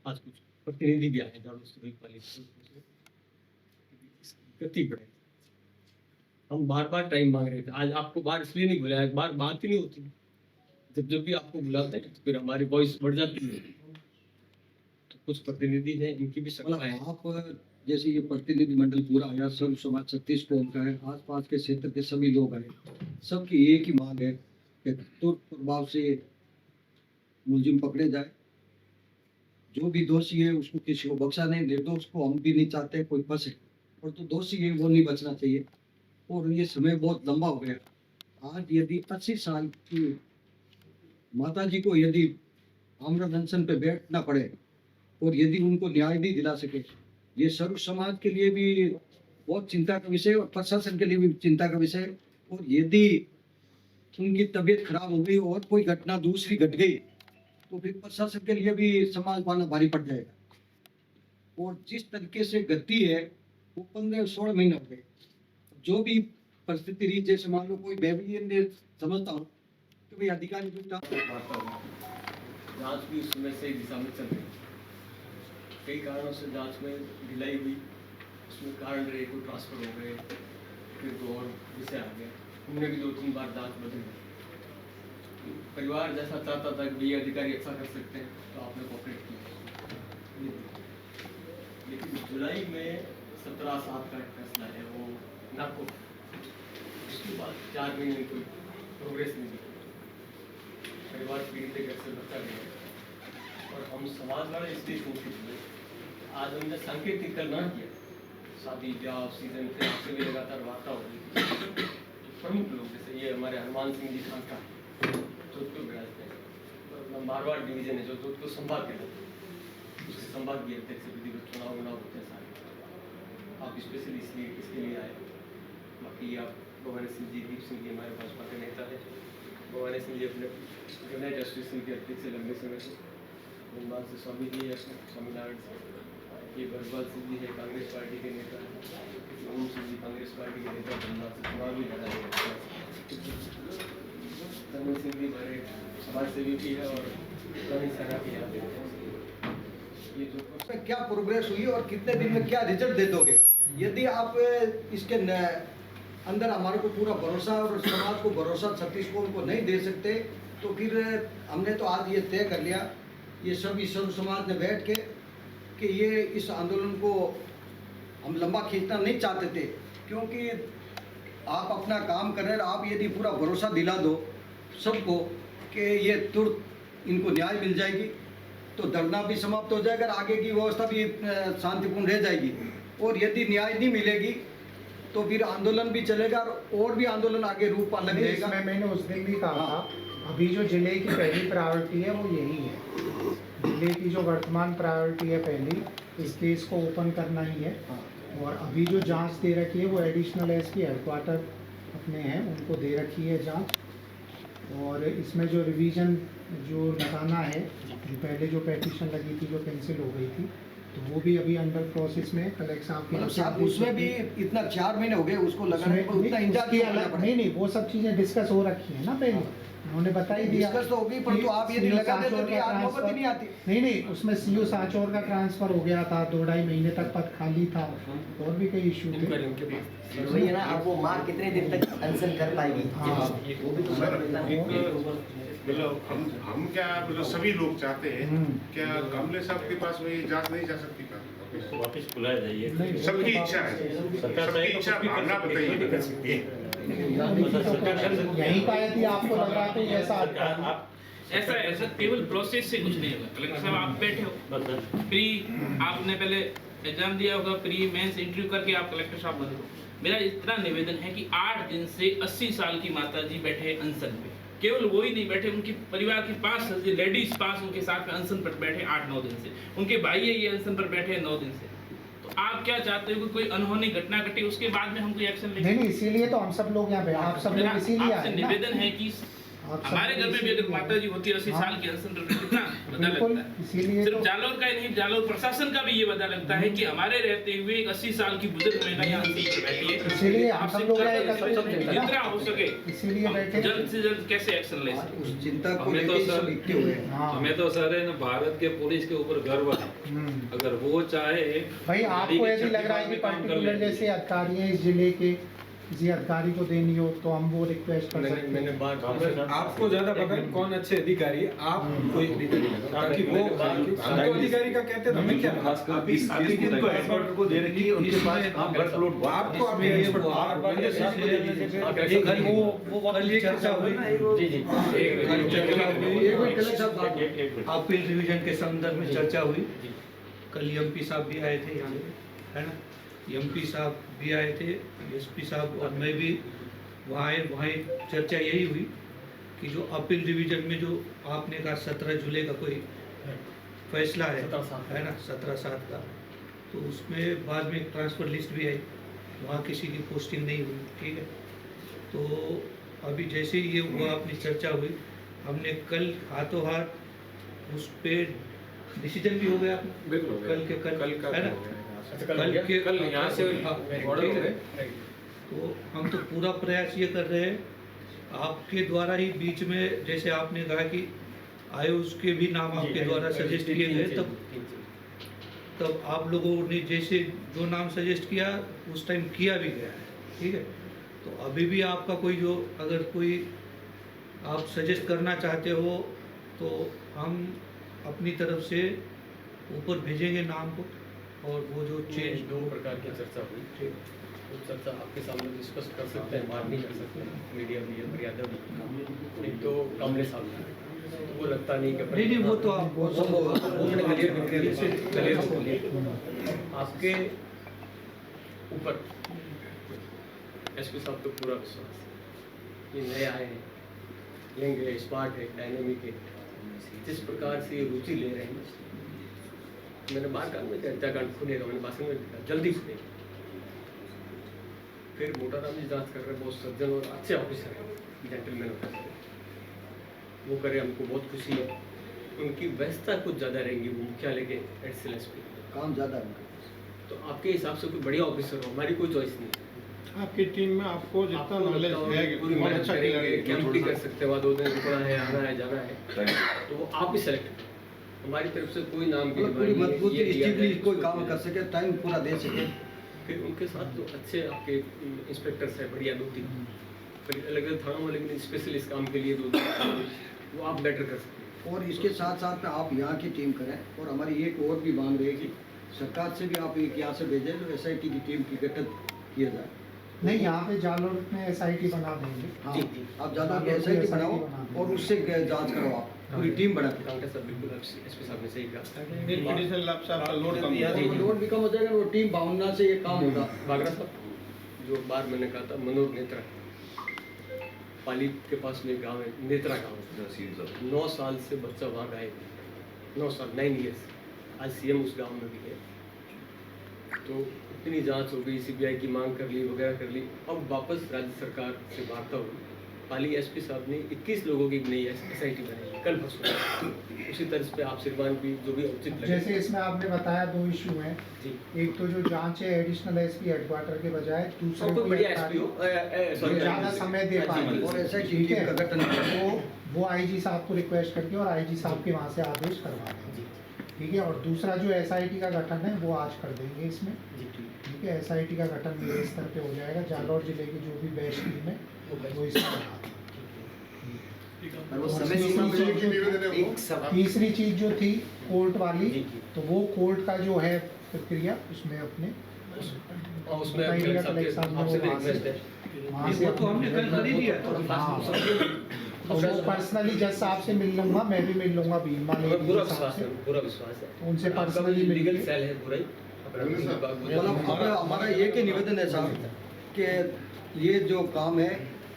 आज कुछ प्रतिनिधि भी आए झाड़ू से वाली गति बढ़े। हम बार-बार टाइम माँग रहे थे। आज आपको बार इसलिए नहीं बुलाया, बार बात ही नहीं होती। जब भी आपको बुलाते हैं तो फिर हमारी वॉइस बढ़ जाती है। तो कुछ प्रतिनिधि हैं, इनकी भी मतलब सत्ता है। आप जैसे ये प्रतिनिधि मंडल पूरा आया, सर्व समाज 36 कौम का है, आसपास के क्षेत्र के सभी लोग आए, सबकी एक ही मांग है कि तुरंत प्रभाव से मुलजिम पकड़े जाए। जो भी दोषी है उसको किसी को बख्शा नहीं, निर्दोष को हम भी नहीं चाहते कोई फंसे, और जो दोषी है वो नहीं बचना चाहिए। और ये समय बहुत लंबा हो गया। आज यदि 80 साल की माता जी को यदि आमरण अनशन पे बैठना पड़े और यदि उनको न्याय नहीं दिला सके, ये सर्व समाज के लिए भी बहुत चिंता का विषय और प्रशासन के लिए भी चिंता का विषय है। और यदि उनकी तबीयत खराब हो गई और कोई घटना दूसरी घट गई तो फिर प्रशासन के लिए भी संभाल पाना भारी पड़ जाएगा। और जिस तरीके से गति है वो 15-16 महीने हो गए। जो भी परिस्थिति रही, जैसे मान लो कोई बेबी समझता हूँ तो भाई अधिकारी जांच भी उस समय से दिशा में चल रही। कई कारणों से जांच में ढिलाई हुई, उसमें कारण रहे, कोई ट्रांसफर हो गए, फिर तो और विषय आ गए। हमने भी 2-3 बार जांच बदली। परिवार जैसा चाहता था कि ये अधिकारी अच्छा कर सकते हैं तो आपने कोऑपरेट किया। लेकिन जुलाई में 17/7 का एक फैसला है, वो नाको, उसके बाद 4 महीने में कोई प्रोग्रेस नहीं दिखी। परिवार पीड़ित घर से बच्चा गया और हम समाज वाले इसलिए कोशिश हुए। आज हमने सांकेतिक करना किया, शादी ब्याह सीजन फिर आपसे भी लगातार वार्ता हो रही। प्रमुख लोग जैसे ये हमारे हनुमान सिंह जी खानका जोधपुर विराजते हैं, मतलब मारवाड़ डिवीजन है जो जोधपुर संभाग के लोग, उसके संभागीय अध्यक्ष विधिवत चुनाव होते हैं सारे। आप स्पेशली इसलिए इसके लिए आए। बाकी आप भवानी सिंह जी, दीप सिंह जी हमारे भाजपा के नेता हैं। भवानी सिंह जी अपने यूनाइट एसोसिएशन के अध्यक्ष से लंबे समय से, धनबाद से स्वामी जी है, स्वामीनारायण से, ये भरतपाल सिंह जी है कांग्रेस पार्टी के नेता, ओम सिंह जी कांग्रेस पार्टी के नेता, धनबाद से चुनाव भी लड़ा है। धर्म सिंह जी हमारे समाज सेवी भी है और पुरानी सेना भी है। ये जो क्या प्रोग्रेस हुई और कितने दिन में क्या रिजल्ट दे दोगे? यदि आप इसके अंदर हमारे को पूरा भरोसा और समाज को भरोसा 36 कौम को नहीं दे सकते तो फिर हमने तो आज ये तय कर लिया, ये सभी सर्व समाज ने बैठ के कि ये इस आंदोलन को हम लंबा खींचना नहीं चाहते थे, क्योंकि आप अपना काम कर रहे हैं। आप यदि पूरा भरोसा दिला दो सबको कि ये तुरंत इनको न्याय मिल जाएगी तो धरना भी समाप्त हो जाएगा, आगे की व्यवस्था भी शांतिपूर्ण रह जाएगी। और यदि न्याय नहीं मिलेगी तो फिर आंदोलन भी चलेगा और भी आंदोलन आगे रूप अलग रहेगा। मैंने उस दिन भी कहा था, अभी जो जिले की पहली प्रायोरिटी है वो यही है। जिले की जो वर्तमान प्रायोरिटी है पहली, इस केस को ओपन करना ही है। और अभी जो जांच दे रखी है वो एडिशनल एसपी हेडक्वार्टर अपने हैं, उनको दे रखी है जांच। और इसमें जो रिवीजन जो लगाना है, जो पहले जो पेटिशन लगी थी जो कैंसिल हो गई थी, तो वो भी अभी अंडर प्रोसेस में कलेक्टर साहब मतलब साहब उसमें भी इतना 4 महीने हो गए उसको लगाने को, उतना इंतजार किया पड़ा। नहीं, वो सब चीज़ें डिस्कस हो रखी है ना पहले, उन्होंने बताई दिया। डिस्कस तो होगी, पर तो आप यदि लगा देते तो आज नौबत ही नहीं आती। नहीं, उसमें सीओ सांचौर का ट्रांसफर हो गया था, 2-2.5 महीने तक पद खाली था, और भी कई इशू थे। वही है ना, अब वो माँ कितने दिन तक अनशन कर पाएगी, वो भी तो मतलब हम क्या मतलब सभी लोग चाहते हैं क्या कमले साहब के पास वही जांच नहीं जा सकती का वापस बुलाया जाइए। सबकी इच्छा है, सबकी इच्छा भावना बताइए। यही पाए थी, आपको लगा तो ऐसा केवल प्रोसेस से कुछ नहीं होगा। कलेक्टर साहब आप बैठे हो, प्री आपने पहले एग्जाम दिया होगा, प्री मेंस इंटरव्यू करके आप कलेक्टर साहब बने हो। मेरा इतना निवेदन है कि 8 दिन से 80 साल की माता जी बैठे अनशन पे, केवल वो ही नहीं बैठे, उनके परिवार की 5 लेडीज 5 उनके साथ में अनशन पर बैठे 8-9 दिन से, उनके भाई ये अनशन पर बैठे 9 दिन से। तो आप क्या चाहते हो कि कोई अनहोनी घटना घटे उसके बाद में हम कोई एक्शन लें? नहीं, इसीलिए तो हम सब लोग यहाँ पे, आप सब लोग इसीलिए आए ना। निवेदन है कि हमारे घर में भी अगर माता जी होती है 80 साल की अनशन पर, कितना वजह बिल्कुल, लगता है। इसीलिए सिर्फ तो- जालोर का ही नहीं, जालोर प्रशासन का भी ये वजह लगता है कि हमारे रहते हुए एक 80 साल की बुजुर्ग महिला यहाँ सीट पे बैठी है। इसीलिए हम आपसे सब लोग कर- एकत्रित हुए ना। जितना हो सके इसीलिए हम बैठे जल्द से जल्द कैसे एक्शन ले आज सके। उस चिंता को हमें तो लेकर सर- सब इकट्ठे हुए हैं। हाँ हमें तो सर है ना भारत के पुलिस के ऊपर गर्व है। अगर वो चाहे भाई आपको ऐसी लग रहा है कि काम कर पर्टिकुलर लेंगे। जैसे अधिकारी हैं इस जिले के, किसी अधिकारी को देनी हो तो हम वो रिक्वेस्ट कर सकते मैंने हैं। बात आपको ज्यादा पता है कौन अच्छे अधिकारी है, आप कोई अधिकारी लगाओ, ताकि वो हमको अधिकारी का कहते हैं तो हमें क्या को दे रखी है उनके पास काम वर्कलोड आपको आप ये चर्चा हुई जी जी अपील रिवीजन के संदर्भ में चर्चा हुई। कल एमपी साहब भी आए थे यहाँ पे, है ना, एमपी साहब भी आए थे, एसपी साहब और मैं भी वहाँ आए। वहाँ चर्चा यही हुई कि जो अपील रिवीजन में जो आपने कहा 17 जुलाई का कोई फैसला है 17/7 है ना, 17/7 का, तो उसमें बाद में एक ट्रांसफ़र लिस्ट भी आई, वहाँ किसी की पोस्टिंग नहीं हुई, ठीक है। तो अभी जैसे ही ये हुआ, अपनी चर्चा हुई, हमने कल हाथों हाथ उस पर डिसीजन भी हो गया बिल्कुल कल के कल का है ना, कल यहाँ से हाँ, ऑर्डर हो ठीक है। गए। तो हम तो पूरा प्रयास ये कर रहे हैं, आपके द्वारा ही बीच में जैसे आपने कहा कि आयुष के भी नाम आपके द्वारा सजेस्ट किए गए, तब आप लोगों ने जैसे जो नाम सजेस्ट किया उस टाइम किया भी गया है, ठीक है। तो अभी भी आपका कोई जो अगर कोई आप सजेस्ट करना चाहते हो तो हम अपनी तरफ से ऊपर भेजेंगे नाम को, और वो जो चेंज दो प्रकार की चर्चा हुई। ठीक वो चर्चा आपके सामने डिस्कस कर सकते हैं, बाहर नहीं कर सकते, मीडिया भी है, मर्यादा भी है। एक तो कामले साहब वो लगता नहीं कि नहीं वो तो आप आपके ऊपर एसपी साहब तो पूरा विश्वास ये नए आए हैं, यंग है, स्मार्ट है, डायनेमिक है, जिस प्रकार से ये रुचि ले रहे हैं। मैंने बात कहा मैं हत्याकांड खुलेगा, मैंने भाषण में लिखा जल्दी खुलेगा। फिर मोटाराम जी जांच कर रहे हैं, बहुत सज्जन और अच्छे ऑफिसर हैं, जेंटलमैन ऑफिसर हैं, वो करे हमको बहुत खुशी है। उनकी व्यवस्था कुछ ज़्यादा रहेंगी, वो मुख्यालय के एडिशनल एसपी काम ज़्यादा है। तो आपके हिसाब से कोई बढ़िया ऑफिसर हो, हमारी कोई चॉइस नहीं है। आपकी टीम में आपको जितना नॉलेज है पूरी बहुत मेहनत अच्छा करेंगे, खिलाड़ी कैंप भी कर सकते हैं, वहाँ 2 दिन रुकना है, आना है, जाना है, तो वो आप ही सेलेक्ट करें। हमारी तरफ से कोई नाम की मतलब पूरी डिमांड नहीं है, मजबूती ये दिया स्टिफली जाए, कोई उसको काम दिया कर जाए। सके, टाइम पूरा दे सके। फिर उनके साथ जो अच्छे आपके इंस्पेक्टर्स हैं, बढ़िया 2-3, फिर अलग अलग थानों में, लेकिन स्पेशल इस काम के लिए 2-3 वो आप बेटर कर सकते हैं। और इसके साथ साथ में आप यहाँ की टीम करें, और हमारी एक और भी मांग रहेगी, सरकार से भी आप एक यहाँ से भेजें जो SIT की टीम की गठन किया जाए। नहीं, यहाँ पे जालोर में SIT बना देंगे। हाँ, जी, जी। आप ज़्यादा जालोर की SIT SIT बनाओ बना देंगे। और उससे जांच करो, आप पूरी टीम बना के। कांग्रेस साहब बिल्कुल एसपी साहब ने सही कहा। एडिशनल लैब से आपका लोड कम जी, जी। लोड भी कम हो जाएगा, वो टीम भावना से ये काम होगा। बागरा साहब, जो बार मैंने कहा था, मनोर नेत्रा, पाली के पास में गांव है, नेत्रा गांव, 9 साल से बच्चा वहाँ गायब है, 9 साल, 9 ईयर्स। आज CM उस गांव में भी है। तो इतनी जांच हो गई, CBI की मांग कर ली, वगैरह कर ली। अब वापस राज्य सरकार से वार्ता हुई, पाली एसपी साहब ने 21 लोगों की नई SIT बनाई कल परसों। उसी तरह पे आप सिरवान भी जो भी उचित लगे। जैसे इसमें आपने बताया 2 इशू हैं, जी, एक तो जो जांच है एडिशनल एसपी हेडक्वार्टर के बजाय दूसरे और कोई कोई बढ़िया अधिकारी एसपी हो, ज़्यादा समय दे पाए, और SIT ठीक टीम है, का गठन करें। वो IG साहब को रिक्वेस्ट करके और IG साहब के वहाँ से आदेश करवा दें, ठीक है। और दूसरा जो SIT का गठन है वो आज कर देंगे इसमें, ठीक है। SIT का गठन मेरे स्तर पे हो जाएगा, जालौर जिले की जो भी बेस्ट टीम है वो इसमें बना दें। और वो समय सीमा में एक सब तीसरी चीज जो थी कोर्ट वाली, जी, जी। तो वो कोर्ट का जो है प्रक्रिया उसमें अपने और उसमें बताइएगा अपने साथ कलेक्टर साहब ने आपसे भी वहाँ से- रिक्वेस्ट है। वहाँ से वो तो हमने कल कर ही दिया था। हाँ, तो वो पर्सनली जज साहब से मिल लूंगा, मैं भी मिल लूंगा भीमा हमें पूरा साहब विश्वास से, है, पूरा विश्वास है। उनसे आपका पर्सनली भी लीगल मिल सेल है पूरा ही। मतलब हमारा एक ही निवेदन है साहब कि ये जो काम है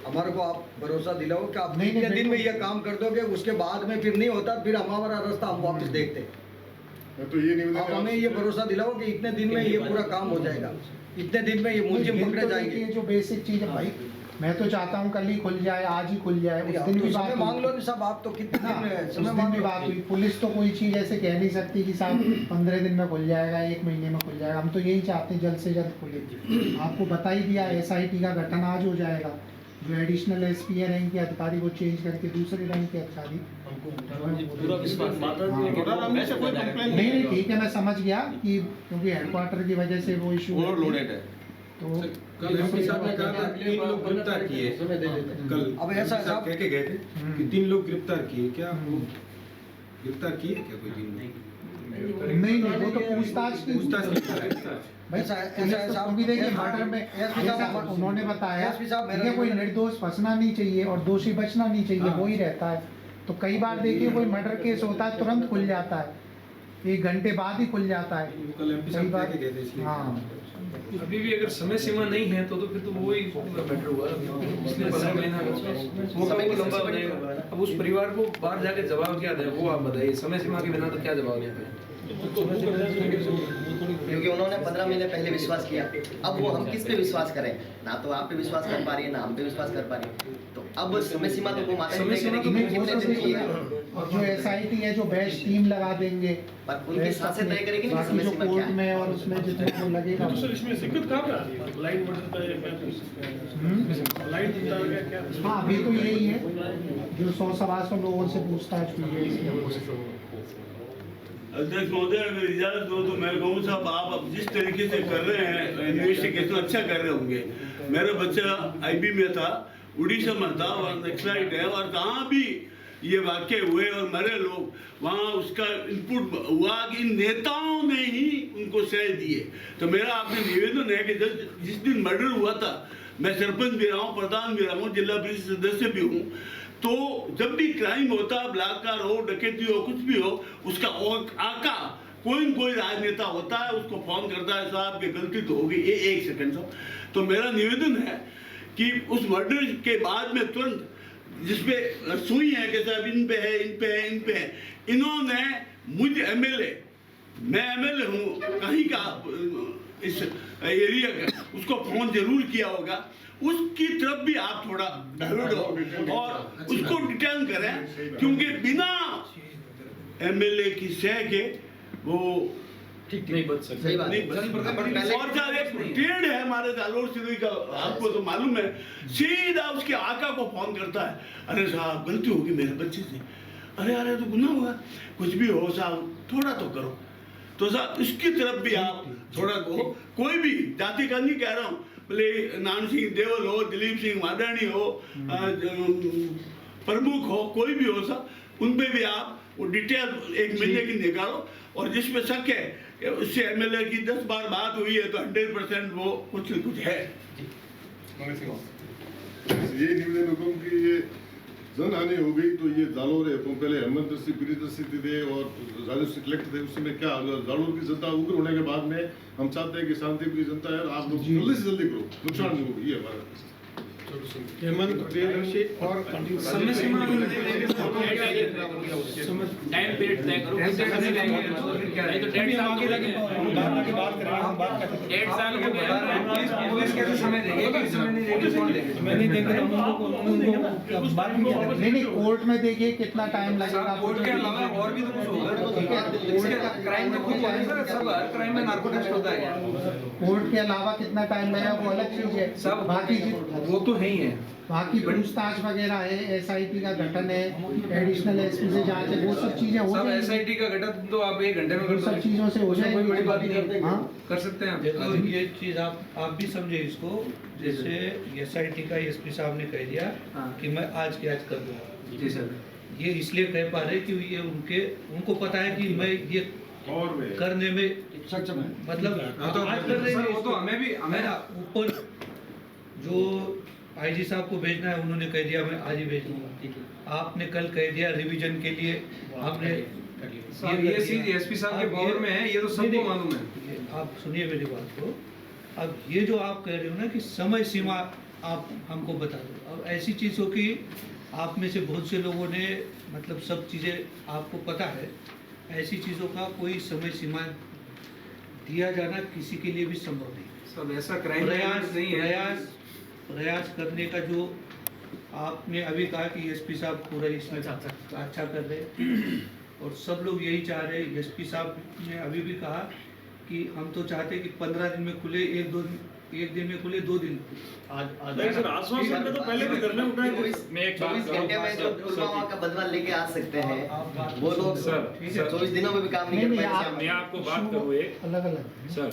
हमारे को आप भरोसा दिलाओ कि आप नहीं, इतने दिन में बिल्कुल। ये काम कर दोगे, उसके बाद में फिर नहीं होता, फिर हमारा रास्ता हम वापस देखते हैं। तो ये निवेदन आप हमें ये भरोसा दिलाओ कि इतने दिन में ये पूरा काम हो जाएगा, इतने दिन में ये मुलजिम बिल पकड़े तो जाएंगे। देखिए जो बेसिक चीज़ है भाई, मैं तो चाहता हूँ कल ही खुल जाए, आज ही खुल जाए। उस दिन भी बात समय मांग हुई। लो साहब, आप तो कितने दिन में उस समय दिन मांग भी लो। बात हुई। पुलिस तो कोई चीज़ ऐसे कह नहीं सकती कि साहब 15 दिन में खुल जाएगा, 1 महीने में खुल जाएगा। हम तो यही चाहते हैं जल्द से जल्द खुले। आपको बता ही दिया, SIT का गठन आज हो जाएगा। जो एडिशनल SP है रैंक के अधिकारी वो चेंज करके दूसरे रैंक के अधिकारी। पूरा विश्वास नहीं ठीक है, मैं समझ गया कि क्योंकि हेडक्वार्टर की वजह से वो इशू ओवरलोडेड है। तो कल MP साहब ने कहा था 3 लोग गिरफ्तार किए। कल अब ऐसा MP साहब कह के गए थे कि 3 लोग गिरफ्तार किए। क्या वो गिरफ्तार किए क्या कोई 3 लोग? नहीं वो तो पूछताछ की भाई ऐसा क्योंकि देखिए मर्डर में जैसा उन्होंने बताया एसपी साहब, देखिए कोई निर्दोष फंसना नहीं चाहिए और दोषी बचना नहीं चाहिए, वो ही रहता है। तो कई बार देखिए कोई मर्डर केस होता है तुरंत खुल जाता है, 1 घंटे बाद ही खुल जाता है। कल MP कई साहब बार कह के गए थे इसलिए। हाँ अभी भी अगर समय सीमा नहीं है तो फिर तो वही बेटर हुआ। इसलिए 15 महीना वो समय को लंबा हो जाएगा। अब उस परिवार को बाहर जाके जवाब क्या दे वो आप बताइए। समय सीमा के बिना तो क्या जवाब दें? क्योंकि उन्होंने 15 महीने पहले विश्वास किया। अब वो हम किस पे विश्वास करें? ना तो आप पे विश्वास कर पा रही है, ना हम पे विश्वास कर पा रही है। तो अब समय सीमा तो वो माता समय सीमा तो नहीं, वो कितने तो दिन देखिए, चाहिए। और जो SIT है जो बेस्ट टीम लगा देंगे पर उनकी सांसें तय करेगी ना कि बाकी समय जो सीमा क्या कोर्ट है। में और उसमें जितना वो लगेगा इसमें दिक्कत कहाँ पे आ रही है? लाइन मर्डर का या क्या? लाइन मुद्दा है क्या? हाँ अभी तो यही है जो 100-125 लोगों से पूछताछ हुई है इसमें। अध्यक्ष महोदय अगर इजाजत दो तो मैं कहूँ साहब आप अब जिस तरीके से कर रहे हैं इन्वेस्टिगेशन अच्छा कर रहे होंगे। मेरा बच्चा IB में था, उड़ीसा में था और नक्सलाइट है, और कहाँ भी ये वाक़े हुए और मरे लोग वहाँ उसका इनपुट हुआ कि इन नेताओं ने ही उनको सह दिए। तो मेरा आपसे निवेदन है कि जिस दिन मर्डर हुआ था, मैं सरपंच भी रहा हूँ, प्रधान भी रहा हूँ, जिला परिषद सदस्य भी हूँ, तो जब भी क्राइम होता है, बलात्कार हो, डकैती हो, कुछ भी हो, उसका आका कोई न कोई राजनेता होता है, उसको फोन करता है साहब की गलती तो होगी, ये 1 सेकंड साहब। तो मेरा निवेदन है कि उस मर्डर के बाद में तुरंत जिसपे सुई है कि साहब इन पे है, इन पे है, इन पे है, इन्होंने मुझ MLA, मैं MLA हूँ कहीं का इस एरिया का, उसको फोन जरूर किया होगा। उसकी तरफ भी आप थोड़ा डाइवर्ट हो और उसको डिटेन करें, क्योंकि बिना MLA की सह के वो ठीक नहीं बच सकते। सही बात है। और जब एक ट्रेड है हमारे जालोर सिटी का, आपको तो मालूम है, सीधा उसके आका को फोन करता है, अरे साहब गलती होगी मेरे बच्चे से, अरे तो गुनाह हुआ, कुछ भी हो साहब थोड़ा तो करो। तो साहब इसकी तरफ भी आप थोड़ा कहो, कोई भी जाति का नहीं कह रहा हूँ, भले नान सिंह देवल हो, दिलीप सिंह माडानी हो, प्रमुख हो, कोई भी हो साहब, उन पे भी आप वो डिटेल 1 महीने की निकालो, और जिसमें शक है उससे MLA की 10 बार बात हुई है तो 100% वो कुछ न कुछ है। ये निवेदन हुकुम की ये जन हानि हो गई तो ये जालोर है, तो पहले हेमंत सिंह प्रियदर्शी थे और जालोर से कलेक्टर थे, उस समय क्या जालोर की जनता उग्र होने के बाद में हम चाहते हैं कि शांतिप्रिय जनता है, आप लोग जल्दी से जल्दी करो, नुकसान नहीं होगा, ये हमारा हेमंत प्रियदर्शी और समय सीमा टाइम पीरियड तय करो। नहीं तो 1.5 साल तो लगे। 1.5 साल हो गया। पुलिस कैसे समय देगी? समय नहीं देगी, कौन देगी? मैं नहीं देंगे नहीं कोर्ट में देखिए कितना टाइम लगेगा। कोर्ट के अलावा और भी तो कुछ होगा। क्राइम तो खुद होगा, सब हर क्राइम में नार्को टेस्ट होता है। कोर्ट के अलावा कितना टाइम लगेगा वो अलग चीज है। सब बाकी वो तो है ही है। बाकी पूछताछ वगैरह है, SIT का गठन है, एडिशनल SP से जांच है, वो सब चीजें हो सब जाएंगी। SIT का गठन तो आप 1 घंटे में कर सब चीजों से हो जाएगी, कोई बड़ी बात नहीं है। हाँ कर सकते हैं देखो आप। ये चीज आप भी समझे इसको, जैसे SIT का SP साहब ने कह दिया कि मैं आज के आज कर दूंगा। जी सर। ये इसलिए कह पा रहे कि ये उनको पता है कि मैं ये करने में सक्षम है, मतलब हाँ तो आज कर रहे हैं। वो तो हमें ऊपर जो IG साहब को भेजना है उन्होंने कह दिया मैं आज ही भेज दूंगा। आपने कल कह दिया रिवीजन के लिए, आपने ये चीज SP साहब के पावर में है, ये तो सबको मालूम है। आप सुनिए मेरी बात को। अब ये जो आप कह रहे हो ना कि समय सीमा आप हमको बता दो, अब ऐसी चीज़ हो कि आप में से बहुत से लोगों ने मतलब सब चीज़ें आपको पता है, ऐसी चीज़ों का कोई समय सीमा दिया जाना किसी के लिए भी संभव नहीं। सब ऐसा क्राइम प्रयास नहीं है। प्रयास प्रयास करने का जो आपने अभी कहा कि एसपी साहब पूरा इसमें अच्छा कर रहे हैं और सब लोग यही चाह रहे हैं। एसपी साहब ने अभी भी कहा कि हम तो चाहते हैं कि 15 दिन में खुले, एक दिन में खुले, 2 दिन। आज नहीं सर, आश्वासन में तो पहले भी धरने उठाए थे। मैं 24 घंटे में जो पुलवामा का बदला लेके आ सकते हैं वो लोग सर 24 दिनों में भी काम नहीं कर पाए। मैं आपको बात करूँ एक अलग अलग सर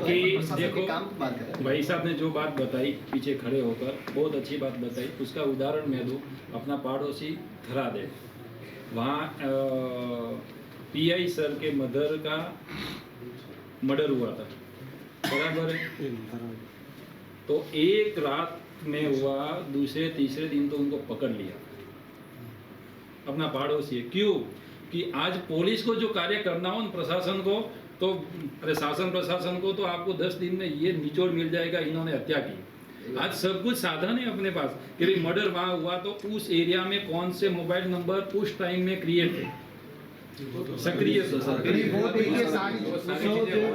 कि कि देखो काम की बात करें। भाई साहब ने जो बात बताई पीछे खड़े होकर बहुत अच्छी बात बताई। उसका उदाहरण मैं दूँ, अपना पड़ोसी थराद, वहाँ पीआई सर के मदर का मर्डर हुआ था, बराबर है। तो एक रात में हुआ, दूसरे तीसरे दिन तो उनको पकड़ लिया, अपना पड़ोसी है। क्यों कि आज पुलिस को जो कार्य करना हो प्रशासन को, तो प्रशासन को तो आपको 10 दिन में ये निचोड़ मिल जाएगा, इन्होंने हत्या की। आज सब कुछ साधन है अपने पास कि भाई मर्डर वहाँ हुआ तो उस एरिया में कौन से मोबाइल नंबर उस टाइम में क्रिएट थे, सक्रिय। वो देखिए सारी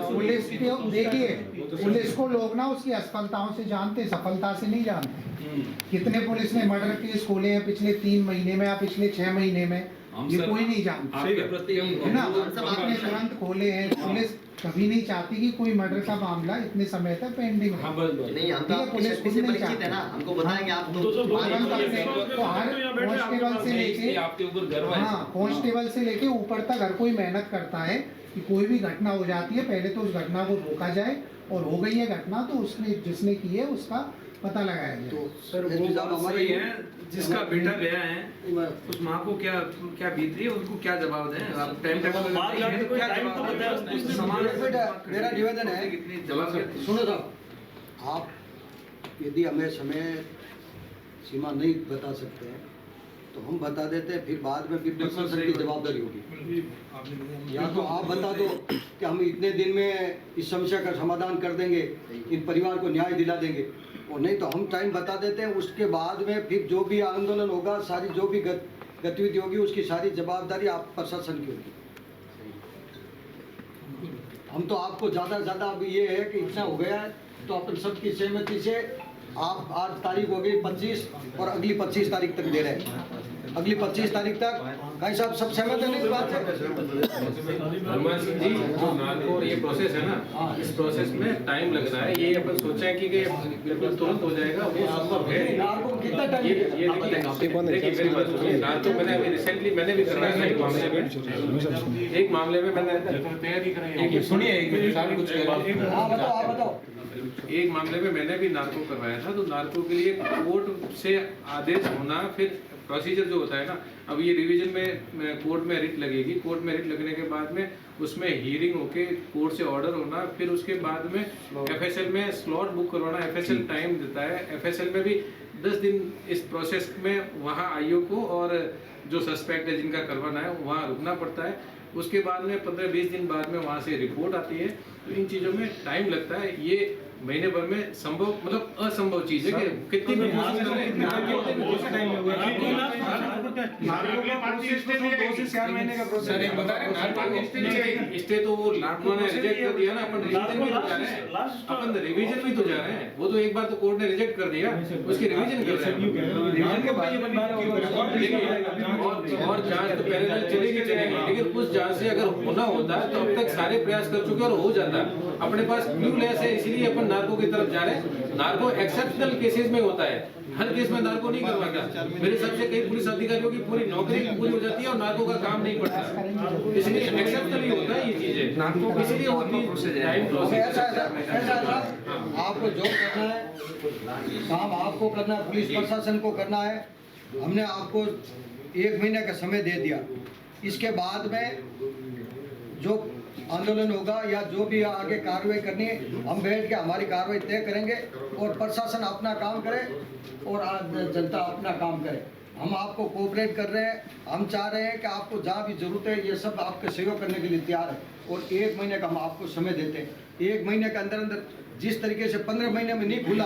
पुलिस को, देखिए पुलिस को लोग ना उसकी असफलताओं से जानते, सफलता से नहीं जानते। कितने पुलिस ने मर्डर केस खोले हैं पिछले 3 महीने में या पिछले 6 महीने में, ये कोई नहीं जानता है ना। आपने तुरंत खोले हैं। पुलिस कभी नहीं चाहती कि कोई मर्डर का मामला इतने समय तक पेंडिंग है। नहीं, हम तो आपकी शक्ति से परिचित है ना, हमको पता है कि आप तो हर कांस्टेबल से लेके आपके ऊपर गर्व है। हाँ, कांस्टेबल से लेके ऊपर तक हर कोई मेहनत करता है कि कोई भी घटना हो जाती है पहले तो उस घटना को रोका जाए, और हो गई है घटना तो उसने जिसने की है उसका पता लगाया जाए। तो सर वो बात सही है, जिसका बेटा गया है उस माँ को क्या क्या बीत रही है, उनको क्या जवाब दें? आप टाइम टेबल मेरा निवेदन है, सुनो साहब, आप यदि हमें समय सीमा नहीं बता सकते हैं तो हम बता देते हैं, फिर बाद में फिर प्रशासन की जवाबदारी होगी। या तो आप बता दो कि हम इतने दिन में इस समस्या का समाधान कर देंगे, इन परिवार को न्याय दिला देंगे, और नहीं तो हम टाइम बता देते हैं। उसके बाद में फिर जो भी आंदोलन होगा, सारी जो भी गतिविधि होगी, उसकी सारी जवाबदारी आप प्रशासन की होगी। हम तो आपको ज़्यादा से ज़्यादा अभी ये है कि इतना हो गया है तो अपन सबकी सहमति से आप आज तारीख हो गई 25 और अगली 25 तारीख तक दे रहे हैं। अगली 25 तारीख तक भाई साहब सब सहमत है नहीं इस बात से? हनुमान सिंह जी, जो नार्को और ये प्रोसेस है ना, इस प्रोसेस में टाइम लग रहा है। ये अपन सोचे कि बिल्कुल तुरंत हो जाएगा, वो संभव है। नार्को कितना टाइम? ये देखिए मेरी बात सुनिए। नार्को मैंने अभी रिसेंटली मैंने भी करवाया था एक मामले में मैंने तैयारी कराई। सुनिए आप बताओ। एक मामले में मैंने भी नार्को करवाया था। तो नार्को के लिए कोर्ट से आदेश होना, फिर प्रोसीजर जो होता है ना, अब ये रिवीजन में कोर्ट में रिट लगेगी। कोर्ट में रिट लगने के बाद में उसमें हियरिंग होके कोर्ट से ऑर्डर होना, फिर उसके बाद में एफएसएल में स्लॉट बुक करवाना। एफएसएल टाइम देता है, एफएसएल में भी 10 दिन इस प्रोसेस में वहाँ आईओ को और जो सस्पेक्ट है जिनका करवाना है वहाँ रुकना पड़ता है। उसके बाद में 15-20 दिन बाद में वहाँ से रिपोर्ट आती है। तो इन चीज़ों में टाइम लगता है। ये महीने भर में संभव मतलब असंभव चीज है कि कितनी भी कोशिश करें। स्टे तो वो नार्को ने रिजेक्ट कर दिया ना, अपन रिवीजन में तो जा रहे हैं। वो तो एक बार तो कोर्ट ने रिजेक्ट कर दिया, उसकी रिवीजन कर रहे हैं। और जांच तो पहले चलेगी, लेकिन उस जांच से अगर होना होता है तो अब तक सारे प्रयास कर चुके और हो जाता है। अपने पास क्यों लेस है, इसीलिए अपन नार्को की तरफ जा रहे हैं। नार्को एक्सेप्शनल केसेस में होता है, हर केस में नार्को नहीं करवाता। मेरे सबसे कई पुलिस अधिकारियों की पूरी नौकरी पूरी हो जाती है और नार्को का काम नहीं पड़ता, इसलिए एक्सेप्शनल ही होता है ये चीजें। नार्को इसलिए आपको जो करना है काम आपको करना है, पुलिस प्रशासन को करना है। हमने आपको 1 महीने का समय दे दिया। इसके बाद में जो आंदोलन होगा या जो भी आगे कार्रवाई करनी है, हम बैठ के हमारी कार्रवाई तय करेंगे और प्रशासन अपना काम करे और जनता अपना काम करे। हम आपको कोऑपरेट कर रहे हैं। हम चाह रहे हैं कि आपको जहाँ भी जरूरत है ये सब आपके सहयोग करने के लिए तैयार है। और 1 महीने का हम आपको समय देते हैं। 1 महीने के अंदर अंदर जिस तरीके से 15 महीने में नहीं खुला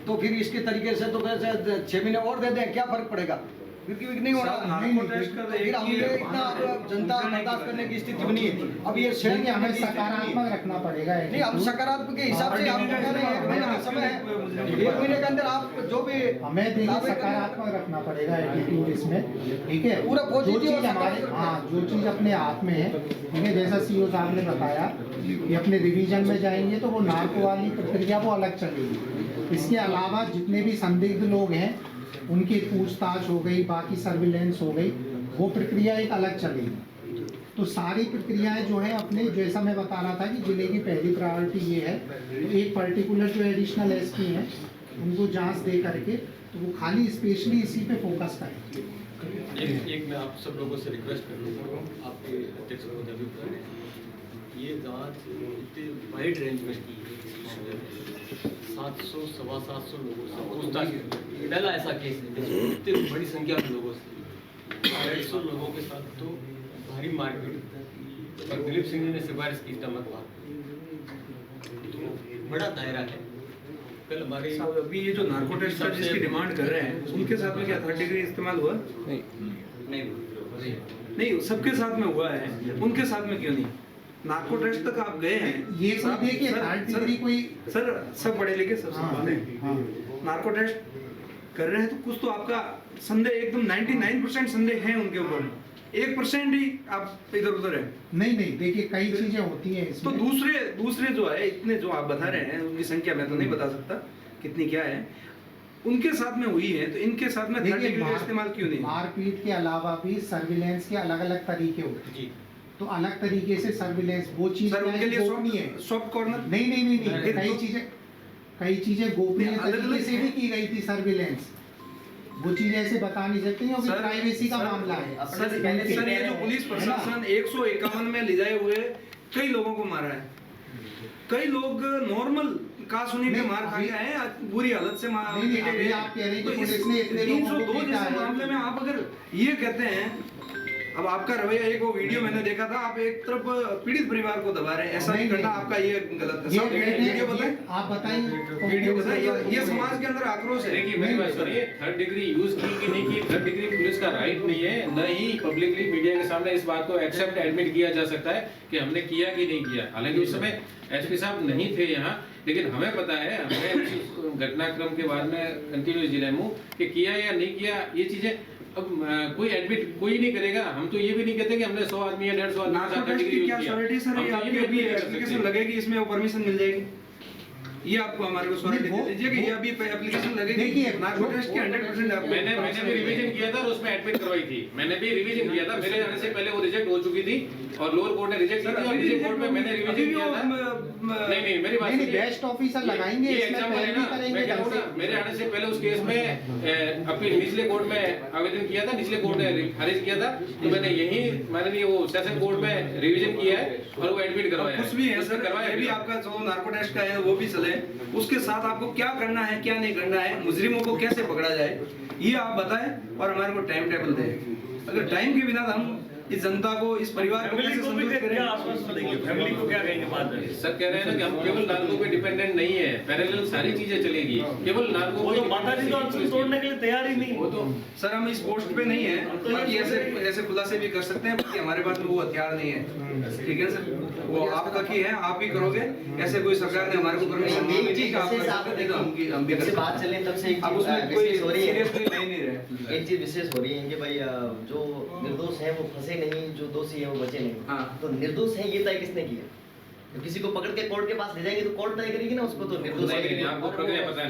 तो फिर इसके तरीके से तो वैसे 6 महीने और दे दें, क्या फर्क पड़ेगा? क्योंकि नहीं हो रहा। नार्को टेस्ट का फिर हमने इतना जनता बर्दाश्त करने की स्थिति बनी है। अब ये शहर देखिए हमें सकारात्मक रखना पड़ेगा। नहीं, हम सकारात्मक के हिसाब से आपको कह रहे हैं, 1 महीने का समय है, 1 महीने के अंदर आप जो भी हमें देखिए सकारात्मक रखना पड़ेगा एटीट्यूड इसमें, ठीक है। पूरा जो पॉजिटिव चीज और हमारे सकारात्मक। जो चीज अपने हाथ में है, ठीक है, जैसा सीओ साहब ने बताया कि अपने रिवीजन में जाएंगे तो वो नार्को वाली प्रक्रिया वो अलग चलेगी। इसके अलावा जितने भी संदिग्ध लोग हैं उनकी पूछताछ हो गई, बाकी सर्विलेंस हो गई, वो प्रक्रिया एक अलग चलेगी। तो सारी प्रक्रियाएं जो है अपने, जैसा मैं बता रहा था कि जिले की पहली प्रायोरिटी ये है, तो एक पर्टिकुलर जो एडिशनल एसपी हैं उनको जांच दे करके तो वो खाली स्पेशली इसी पे फोकस करें। एक मैं आप सब लोगों से रिक्वेस्ट कर लूँगा, आपके अध्यक्ष महोदय भी कर रहे हैं, ये जाँच इतने वाइड रेंज में की है, 700 सवा 700 लोगों से पूछताछ की। पहला ऐसा केस है जिसमें इतनी बड़ी संख्या में लोगों से 150 लोगों के साथ तो भारी मारपीट, और दिलीप सिंह जी ने सिफारिश की तमक बात, तो बड़ा दायरा है। कल हमारे साहब अभी ये जो नार्को टेस्ट का जिसकी डिमांड कर रहे हैं उनके साथ में क्या 3rd डिग्री इस्तेमाल हुआ? नहीं, सबके साथ में हुआ है, उनके साथ में क्यों नहीं? नार्को टेस्ट तक आप गए हैं, ये कोई देखिए 3rd डिग्री कोई सर सब पढ़े लिखे सब हाँ, संभाले हैं। हाँ। नार्को टेस्ट कर रहे हैं तो कुछ तो आपका संदेह एकदम 99% संदेह है उनके ऊपर, 1% ही आप इधर उधर है। नहीं देखिए कई चीजें होती हैं तो इसमें। दूसरे जो है इतने जो आप बता रहे हैं उनकी संख्या मैं तो नहीं बता सकता कितनी क्या है, उनके साथ में हुई है तो इनके साथ में 3rd डिग्री का इस्तेमाल क्यों नहीं? मारपीट के अलावा भी सर्विलेंस के अलग अलग तरीके होते हैं, तो अलग तरीके से सर्विलेंस वो चीज सर उनके लिए गोपनीय है। सॉफ्ट कॉर्नर नहीं फिर कई चीजें गोपनीय नहीं, अलग-अलग तरीके से भी की गई थी सर्विलेंस, वो चीजें ऐसे बता नहीं सकते क्योंकि प्राइवेसी का मामला है। सर ये जो पुलिस प्रशासन 151 में ले जाए हुए कई लोगों को मारा है, कई लोग नॉर्मल कासूनी पे मार खा गए हैं, बुरी हालत से मार नहीं, अभी आप कह रहे हैं कि पुलिस ने इतने लोगों को 302 पीटा जैसे है। मामले में आप अगर ये कहते हैं, अब आपका रवैया, एक वो वीडियो मैंने देखा था, आप एक तरफ पीड़ित परिवार को दबा रहे हैं, ऐसा नहीं करना, आपका ये गलत है। सब वीडियो बताएं, आप बताइए, वीडियो बताइए, ये समाज के अंदर आक्रोश है। देखिए मेरी बात सुनिए, 3rd डिग्री यूज की कि नहीं की, 3rd डिग्री पुलिस का राइट नहीं है, न ही पब्लिकली मीडिया के सामने इस बात को एक्सेप्ट एडमिट किया जा सकता है कि हमने किया कि नहीं किया। हालांकि उस समय एसपी साहब नहीं थे यहाँ, लेकिन हमें पता है, हमने घटनाक्रम के बाद में कंटिन्यूस जिले में कि किया या नहीं किया, ये चीजें अब कोई एडमिट कोई नहीं करेगा। हम तो ये भी नहीं कहते कि हमने 100 आदमी या 150 आदमी नार्को टेस्ट की क्या श्योरिटी सर, ये आपकी अभी एप्लीकेशन लगेगी, इसमें वो परमिशन मिल जाएगी, ये आपको हमारे को श्योरिटी दे दीजिए कि ये अभी एप्लीकेशन लगेगी। देखिए, नार्को टेस्ट की 100% आपको मैंने भी रिवीजन किया था और उसमें एडमिट करवाई थी, मैंने भी रिवीजन किया था, मेरे जाने से पहले वो रिजेक्ट हो चुकी थी और लोअर कोर्ट ने रिजेक्ट किया, और नीचे कोर्ट में मैंने रिवीजन किया था। नहीं मेरी बात सुनिए, बेस्ट ऑफिसर लगाएंगे ये इसमें, एग्जाम्पल है पहले ना, करेंगे मैं कह रहा हूं ना, मेरे आने से पहले उस केस में अपील निचले कोर्ट में आवेदन किया था, निचले कोर्ट ने खारिज किया था, तो मैंने यही माननीय वो सेशन कोर्ट में रिवीजन किया है और वो एडमिट करवाया कुछ भी है उसमें सर, ये भी आपका जो नार्को टेस्ट का है वो भी चले, उसके साथ आपको क्या करना है क्या नहीं करना है, मुजरिमों को कैसे पकड़ा जाए, ये आप बताएं और हमारे को टाइम टेबल दें। अगर टाइम के बिना हम इस जनता को, इस परिवार को कैसे संतुष्ट करें? फैमिली को क्या कहेंगे बाद में? सर कह रहे हैं ना कि हम केवल नार्को पे डिपेंडेंट नहीं है, पैरेलल सारी चीजें चलेगी, केवल नार्को वो तो माता जी तो अंशुल तोड़ने के लिए तैयार ही नहीं। वो तो सर हम इस पोस्ट पे नहीं है, बाकी ऐसे खुलासे भी कर सकते हैं, बाकी हमारे पास में वो हथियार नहीं है, ठीक है सर, वो आपका की है, आप ही करोगे, ऐसे कोई सरकार ने हमारे को परमिशन दी नहीं कि आप कर सकते, नहीं तो हम भी कर बात चले तब से अब उसमें कोई सीरियसली नहीं रहे। एक चीज विशेष हो रही है कि भाई जो निर्दोष है वो फंसे नहीं, जो दोषी है वो बचे नहीं। हाँ। तो निर्दोष है ये तय किसने किया? तो किसी को पकड़ के कोर्ट के पास ले जाएंगे तो कोर्ट तय करेगी ना उसको, तो निर्दोष नहीं, आपको प्रक्रिया पता नहीं।